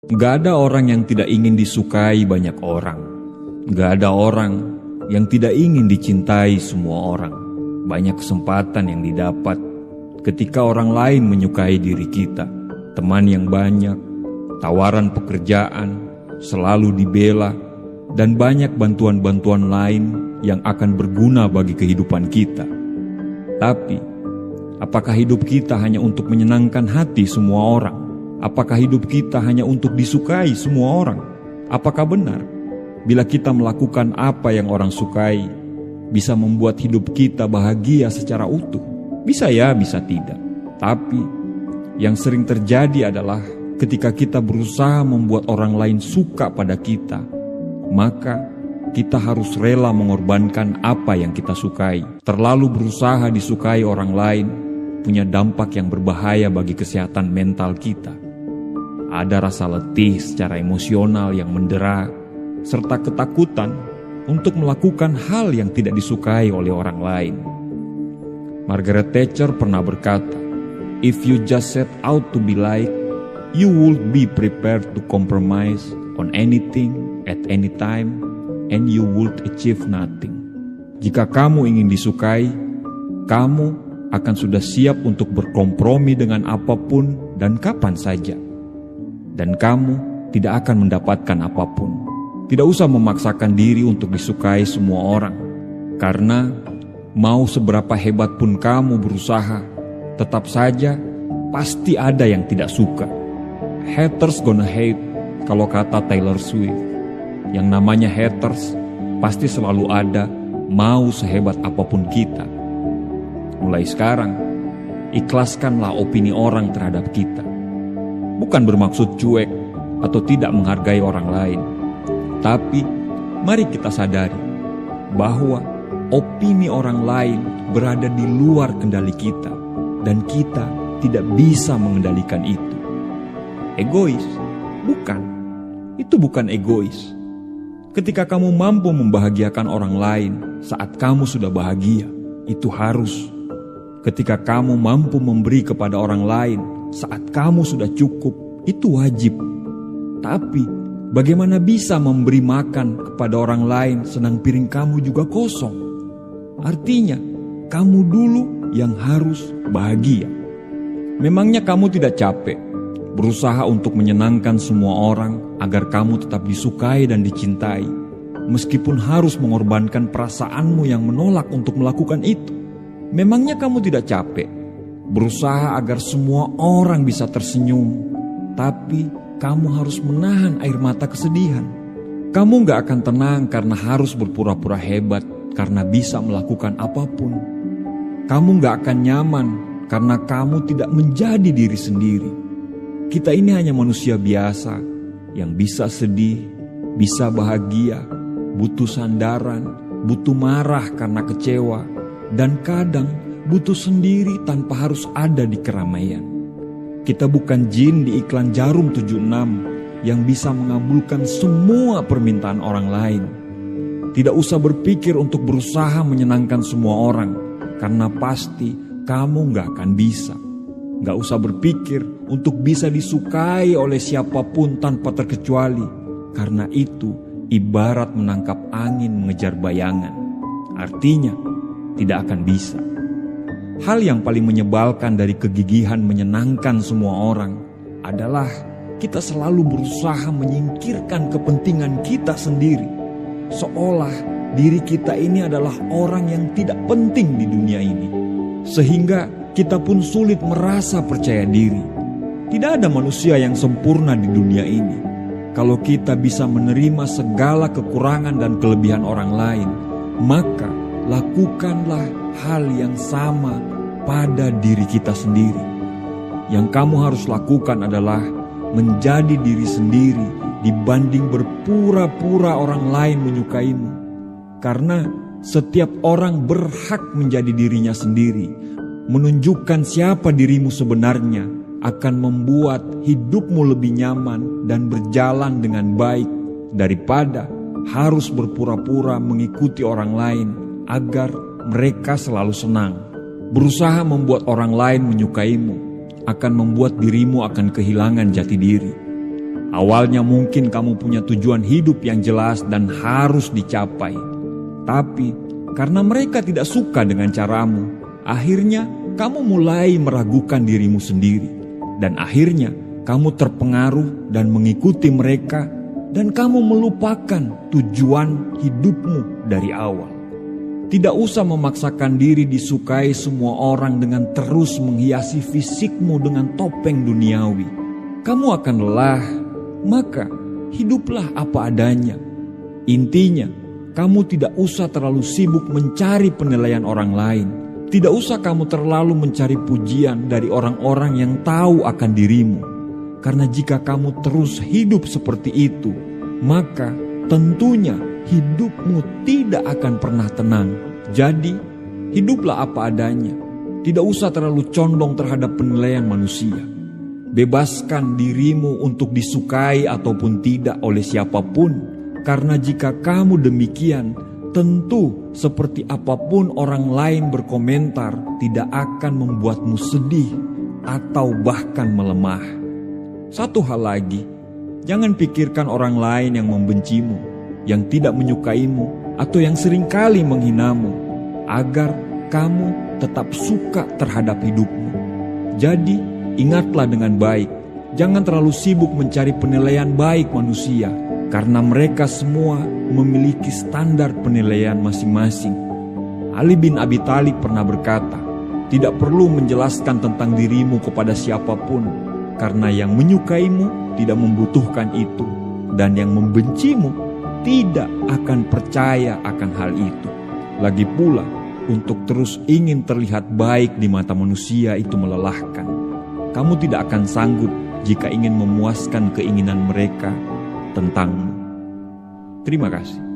Gak ada orang yang tidak ingin disukai banyak orang. Gak ada orang yang tidak ingin dicintai semua orang. Banyak kesempatan yang didapat ketika orang lain menyukai diri kita. Teman yang banyak, tawaran pekerjaan, selalu dibela, dan banyak bantuan-bantuan lain yang akan berguna bagi kehidupan kita. Tapi, apakah hidup kita hanya untuk menyenangkan hati semua orang? Apakah hidup kita hanya untuk disukai semua orang? Apakah benar bila kita melakukan apa yang orang sukai bisa membuat hidup kita bahagia secara utuh? Bisa ya, bisa tidak. Tapi yang sering terjadi adalah ketika kita berusaha membuat orang lain suka pada kita, maka kita harus rela mengorbankan apa yang kita sukai. Terlalu berusaha disukai orang lain punya dampak yang berbahaya bagi kesehatan mental kita. Ada rasa letih secara emosional yang mendera, serta ketakutan untuk melakukan hal yang tidak disukai oleh orang lain. Margaret Thatcher pernah berkata, "If you just set out to be liked, you would be prepared to compromise on anything at any time, and you would achieve nothing." Jika kamu ingin disukai, kamu akan sudah siap untuk berkompromi dengan apapun dan kapan saja. Dan kamu tidak akan mendapatkan apapun. Tidak usah memaksakan diri untuk disukai semua orang. Karena mau seberapa hebat pun kamu berusaha, tetap saja pasti ada yang tidak suka. Haters gonna hate, kalau kata Taylor Swift. Yang namanya haters pasti selalu ada, mau sehebat apapun kita. Mulai sekarang, ikhlaskanlah opini orang terhadap kita. Bukan bermaksud cuek atau tidak menghargai orang lain. Tapi mari kita sadari bahwa opini orang lain berada di luar kendali kita dan kita tidak bisa mengendalikan itu. Egois? Bukan. Itu bukan egois. Ketika kamu mampu membahagiakan orang lain saat kamu sudah bahagia, itu harus. Ketika kamu mampu memberi kepada orang lain saat kamu sudah cukup, itu wajib. Tapi bagaimana bisa memberi makan kepada orang lain sedang piring kamu juga kosong? Artinya, kamu dulu yang harus bahagia. Memangnya kamu tidak capek berusaha untuk menyenangkan semua orang agar kamu tetap disukai dan dicintai, meskipun harus mengorbankan perasaanmu yang menolak untuk melakukan itu? Memangnya kamu tidak capek berusaha agar semua orang bisa tersenyum, tapi kamu harus menahan air mata kesedihan? Kamu gak akan tenang karena harus berpura-pura hebat karena bisa melakukan apapun. Kamu gak akan nyaman karena kamu tidak menjadi diri sendiri. Kita ini hanya manusia biasa yang bisa sedih, bisa bahagia, butuh sandaran, butuh marah karena kecewa, dan kadang butuh sendiri tanpa harus ada di keramaian. Kita bukan jin di iklan Jarum 76 yang bisa mengabulkan semua permintaan orang lain. Tidak usah berpikir untuk berusaha menyenangkan semua orang, karena pasti kamu gak akan bisa. Gak usah berpikir untuk bisa disukai oleh siapapun tanpa terkecuali, karena itu ibarat menangkap angin mengejar bayangan. Artinya, tidak akan bisa. Hal yang paling menyebalkan dari kegigihan menyenangkan semua orang adalah kita selalu berusaha menyingkirkan kepentingan kita sendiri, seolah diri kita ini adalah orang yang tidak penting di dunia ini, sehingga kita pun sulit merasa percaya diri. Tidak ada manusia yang sempurna di dunia ini. Kalau kita bisa menerima segala kekurangan dan kelebihan orang lain, maka lakukanlah hal yang sama pada diri kita sendiri. Yang kamu harus lakukan adalah menjadi diri sendiri dibanding berpura-pura orang lain menyukaimu. Karena setiap orang berhak menjadi dirinya sendiri. Menunjukkan siapa dirimu sebenarnya akan membuat hidupmu lebih nyaman dan berjalan dengan baik daripada harus berpura-pura mengikuti orang lain agar mereka selalu senang. Berusaha membuat orang lain menyukaimu akan membuat dirimu akan kehilangan jati diri. Awalnya mungkin kamu punya tujuan hidup yang jelas dan harus dicapai. Tapi karena mereka tidak suka dengan caramu, akhirnya kamu mulai meragukan dirimu sendiri. Dan akhirnya kamu terpengaruh dan mengikuti mereka, dan kamu melupakan tujuan hidupmu dari awal. Tidak usah memaksakan diri disukai semua orang dengan terus menghiasi fisikmu dengan topeng duniawi. Kamu akan lelah, maka hiduplah apa adanya. Intinya, kamu tidak usah terlalu sibuk mencari penilaian orang lain. Tidak usah kamu terlalu mencari pujian dari orang-orang yang tahu akan dirimu. Karena jika kamu terus hidup seperti itu, maka tentunya hidupmu tidak akan pernah tenang. Jadi, hiduplah apa adanya. Tidak usah terlalu condong terhadap penilaian manusia. Bebaskan dirimu untuk disukai ataupun tidak oleh siapapun. Karena jika kamu demikian, tentu seperti apapun orang lain berkomentar tidak akan membuatmu sedih atau bahkan melemah. Satu hal lagi, jangan pikirkan orang lain yang membencimu, yang tidak menyukaimu, atau yang seringkali menghinamu, agar kamu tetap suka terhadap hidupmu. Jadi, ingatlah dengan baik, jangan terlalu sibuk mencari penilaian baik manusia, karena mereka semua memiliki standar penilaian masing-masing. Ali bin Abi Thalib pernah berkata, tidak perlu menjelaskan tentang dirimu kepada siapapun, karena yang menyukaimu tidak membutuhkan itu, dan yang membencimu tidak akan percaya akan hal itu. Lagi pula, untuk terus ingin terlihat baik di mata manusia itu melelahkan. Kamu tidak akan sanggup jika ingin memuaskan keinginan mereka tentangmu. Terima kasih.